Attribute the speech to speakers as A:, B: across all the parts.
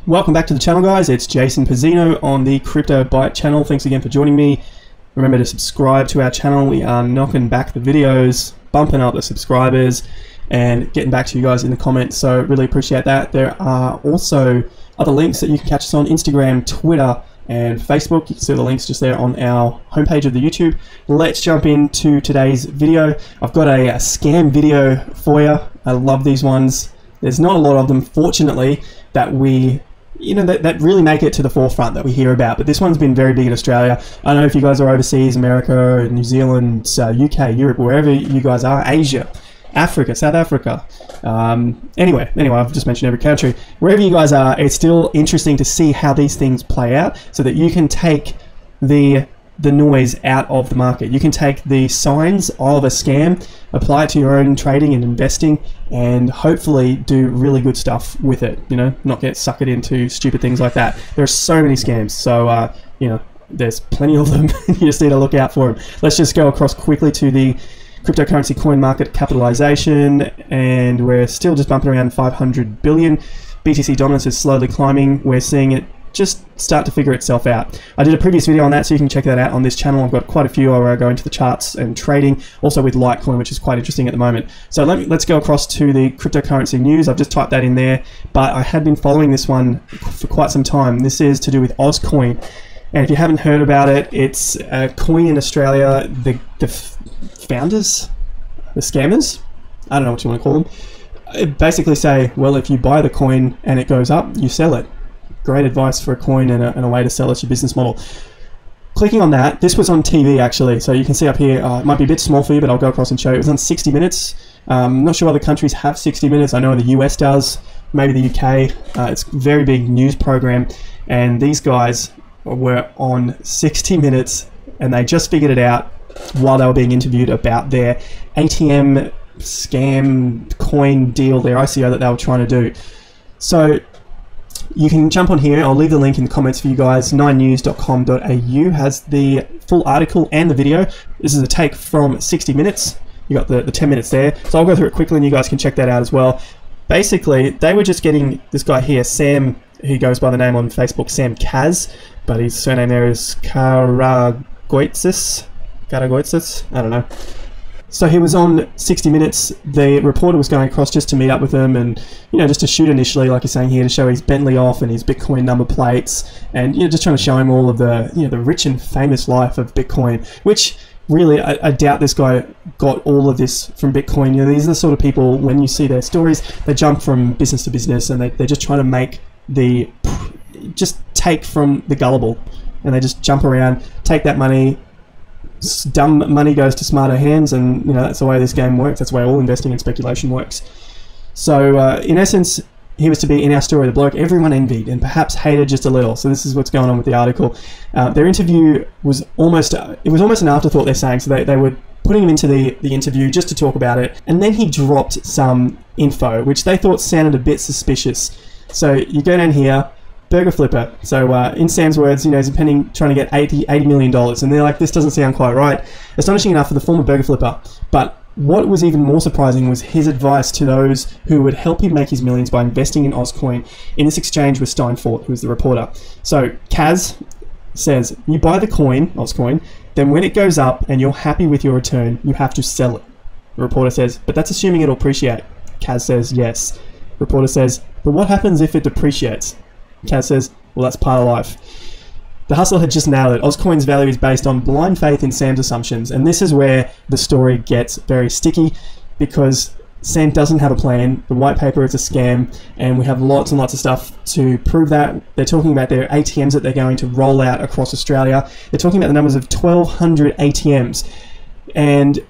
A: Welcome back to the channel, guys. It's Jason Pizzino on the Crypto Byte channel. Thanks again for joining me. Remember to subscribe to our channel. We are knocking back the videos, bumping up the subscribers, and getting back to you guys in the comments. So really appreciate that. There are also other links that you can catch us on Instagram, Twitter, and Facebook. You can see the links just there on our homepage of the YouTube. Let's jump into today's video. I've got a scam video for you. I love these ones. There's not a lot of them, fortunately, that that really make it to the forefront that we hear about, but this one's been very big in Australia. I don't know if you guys are overseas, America, New Zealand, UK, Europe, wherever you guys are, Asia, Africa, South Africa. Anyway, I've just mentioned every country. Wherever you guys are, it's still interesting to see how these things play out so that you can take the noise out of the market. You can take the signs of a scam, apply it to your own trading and investing, and hopefully do really good stuff with it, not get suckered into stupid things like that. There are so many scams, so there's plenty of them. You just need to look out for them. Let's just go across quickly to the cryptocurrency coin market capitalization, and we're still just bumping around 500 billion. BTC dominance is slowly climbing. We're seeing it just start to figure itself out. I did a previous video on that, so you can check that out on this channel. I've got quite a few where I go into the charts and trading, also with Litecoin, which is quite interesting at the moment. So let's go across to the cryptocurrency news. I've just typed that in there, but I had been following this one for quite some time. This is to do with Auscoin, and if you haven't heard about it, it's a coin in Australia. The founders, the scammers, I don't know what you want to call them, basically say, well, if you buy the coin and it goes up, you sell it. Great advice for a coin and a way to sell it, your business model. Clicking on that, this was on TV actually, so you can see up here, it might be a bit small for you, but I'll go across and show you. It was on 60 Minutes. Not sure other countries have 60 Minutes. I know the US does, maybe the UK. It's a very big news program, and these guys were on 60 Minutes, and they just figured it out while they were being interviewed about their ATM scam coin deal, their ICO that they were trying to do. So you can jump on here. I'll leave the link in the comments for you guys. 9news.com.au has the full article and the video. This is a take from 60 Minutes. You got the 10 minutes there. So I'll go through it quickly and you guys can check that out as well. Basically, they were just getting this guy here, Sam, who goes by the name on Facebook, Sam Kaz, but his surname there is Karagoitsis. I don't know. So he was on 60 Minutes. The reporter was going across just to meet up with him and, just to shoot initially, like he's saying here, to show his Bentley off and his Bitcoin number plates, and, just trying to show him all of the, the rich and famous life of Bitcoin, which really, I doubt this guy got all of this from Bitcoin. These are the sort of people, when you see their stories, they jump from business to business, and they're just trying to make just take from the gullible, and they just jump around, take that money. Dumb money goes to smarter hands, and that's the way this game works. That's the way all investing and speculation works. So in essence, he was to be, in our story, the bloke everyone envied and perhaps hated just a little. So this is what's going on with the article. Their interview was almost an afterthought, they're saying. So they were putting him into the interview just to talk about it, and then he dropped some info which they thought sounded a bit suspicious. So you go down here, burger flipper. So in Sam's words, he's trying to get $80 million, and they're like, this doesn't sound quite right. Astonishing enough for the former burger flipper. But what was even more surprising was his advice to those who would help him make his millions by investing in Auscoin in this exchange with Steinfort, who is the reporter. So Kaz says, you buy the coin, Auscoin, then when it goes up and you're happy with your return, you have to sell it. The reporter says, but that's assuming it'll appreciate. Kaz says, yes. Reporter says, but what happens if it depreciates? Kaz says, well, that's part of life. The hustle had just nailed it. Auscoin's value is based on blind faith in Sam's assumptions, and this is where the story gets very sticky, because Sam doesn't have a plan. The white paper is a scam, and we have lots and lots of stuff to prove that. They're talking about their ATMs that they're going to roll out across Australia. They're talking about the numbers of 1,200 ATMs, and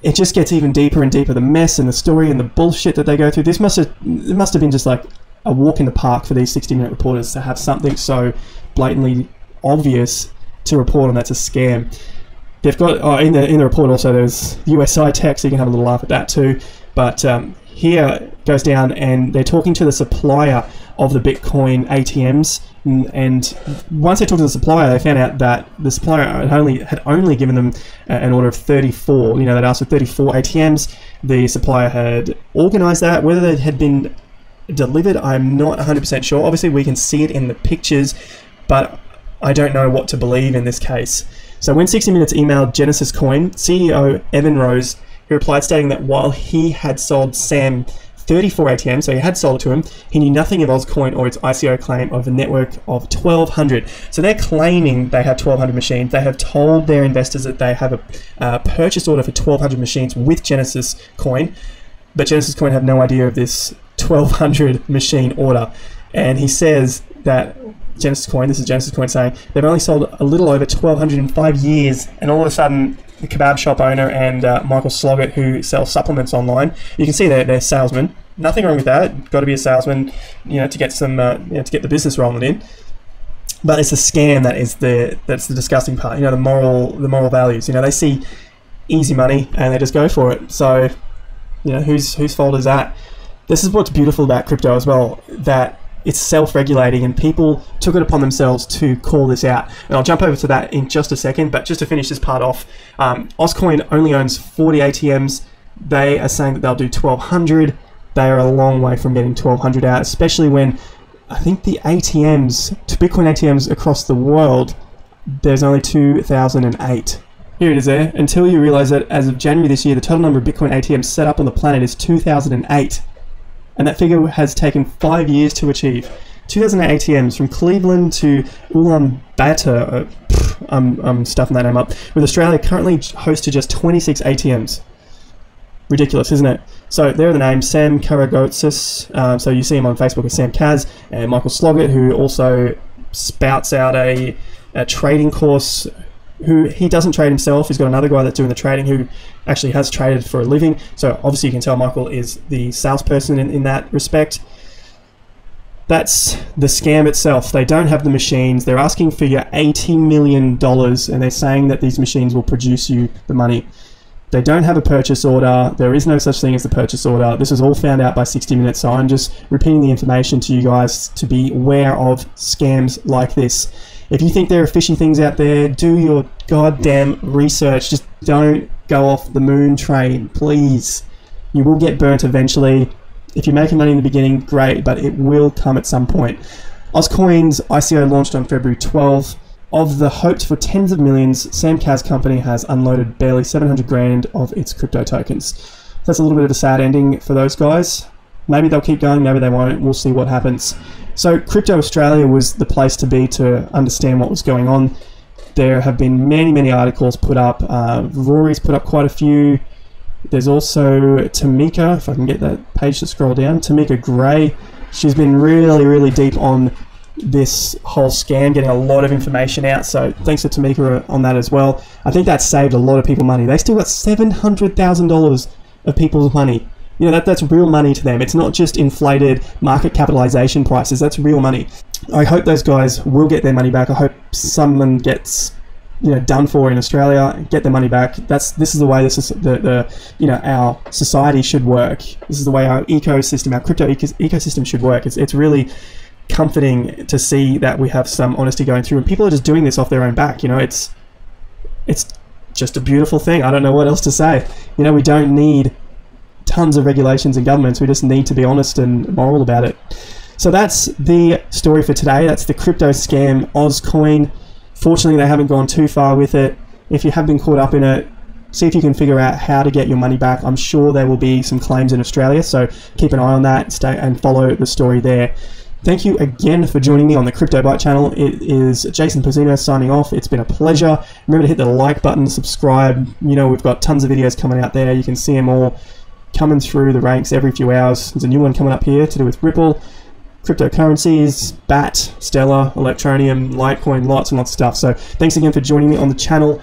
A: it just gets even deeper and deeper. The mess and the story and the bullshit that they go through. It must have been just like a walk in the park for these 60-minute reporters to have something so blatantly obvious to report on that's a scam. They've got in the report also there's USI tech, so you can have a little laugh at that too. But here goes down, and they're talking to the supplier of the Bitcoin ATMs. And once they talked to the supplier, they found out that the supplier had only given them an order of 34. You know, they'd asked for 34 ATMs. The supplier had organized that. Whether they had been delivered, I'm not 100% sure. Obviously, we can see it in the pictures, but I don't know what to believe in this case. So when 60 Minutes emailed Genesis Coin CEO Evan Rose, he replied stating that while he had sold Sam 34 ATMs, so he had sold it to him, he knew nothing of Auscoin or its ICO claim of a network of 1,200. So they're claiming they have 1,200 machines. They have told their investors that they have a purchase order for 1,200 machines with Genesis Coin, but Genesis Coin have no idea of this 1,200 machine order. And he says that Genesis Coin, this is Genesis Coin saying, they've only sold a little over 1,200 in 5 years, and all of a sudden, the kebab shop owner and Michael Sloggett, who sells supplements online, you can see they're salesmen. Nothing wrong with that. Got to be a salesman, you know, to get some, to get the business rolling in. But it's a scam that's the disgusting part. You know, the moral values. You know, they see easy money and they just go for it. So, you know, whose fault is that? This is what's beautiful about crypto as well, that it's self-regulating, and people took it upon themselves to call this out. And I'll jump over to that in just a second, but just to finish this part off, Auscoin only owns 40 ATMs. They are saying that they'll do 1,200. They are a long way from getting 1,200 out, especially when I think the ATMs, Bitcoin ATMs across the world, there's only 2,008. Here it is there. Until you realize that as of January this year, the total number of Bitcoin ATMs set up on the planet is 2,008. And that figure has taken 5 years to achieve. 2,008 ATMs from Cleveland to Ulaanbaatar, I'm stuffing that name up, with Australia currently host to just 26 ATMs. Ridiculous, isn't it? So there are the names, Sam Karagotsis, so you see him on Facebook as Sam Kaz, and Michael Sloggett, who also spouts out a trading course, who he doesn't trade himself. He's got another guy that's doing the trading who actually has traded for a living. So obviously you can tell Michael is the salesperson in that respect. That's the scam itself. They don't have the machines. They're asking for your $80 million, and they're saying that these machines will produce you the money. They don't have a purchase order. There is no such thing as the purchase order. This was all found out by 60 Minutes, so I'm just repeating the information to you guys to be aware of scams like this. If you think there are fishy things out there, do your goddamn research. Just don't go off the moon train, please. You will get burnt eventually. If you're making money in the beginning, great, but it will come at some point. Auscoin's ICO launched on February 12th. Of the hoped for tens of millions, Sam Kaz's company has unloaded barely 700 grand of its crypto tokens. That's a little bit of a sad ending for those guys. Maybe they'll keep going, maybe they won't. We'll see what happens. So Crypto Australia was the place to be to understand what was going on. There have been many articles put up. Rory's put up quite a few. There's also Tamika, if I can get that page to scroll down, Tamika Gray. She's been really deep on this whole scam, getting a lot of information out. So thanks to Tamika on that as well. I think that saved a lot of people money. They still got $700,000 of people's money. You know, that's real money to them. It's not just inflated market capitalization prices. That's real money. I hope those guys will get their money back. I hope someone gets, you know, done for in Australia, get their money back. This is the way our society should work. This is the way our ecosystem, our crypto ecosystem should work. It's really comforting to see that we have some honesty going through, and people are just doing this off their own back. You know, it's just a beautiful thing. I don't know what else to say. You know, we don't need tons of regulations and governments. We just need to be honest and moral about it. So that's the story for today. That's the crypto scam Auscoin. Fortunately, they haven't gone too far with it. If you have been caught up in it, see if you can figure out how to get your money back. I'm sure there will be some claims in Australia, so keep an eye on that, stay and follow the story there. Thank you again for joining me on the Crypto Byte channel. It is Jason Pizzino signing off. It's been a pleasure. Remember to hit the like button, subscribe. You know, we've got tons of videos coming out there. You can see them all coming through the ranks every few hours. There's a new one coming up here to do with Ripple, cryptocurrencies, BAT, Stellar, Electronium, Litecoin, lots and lots of stuff. So thanks again for joining me on the channel.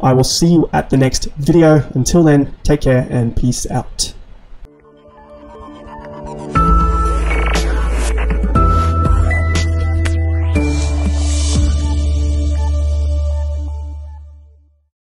A: I will see you at the next video. Until then, take care and peace out.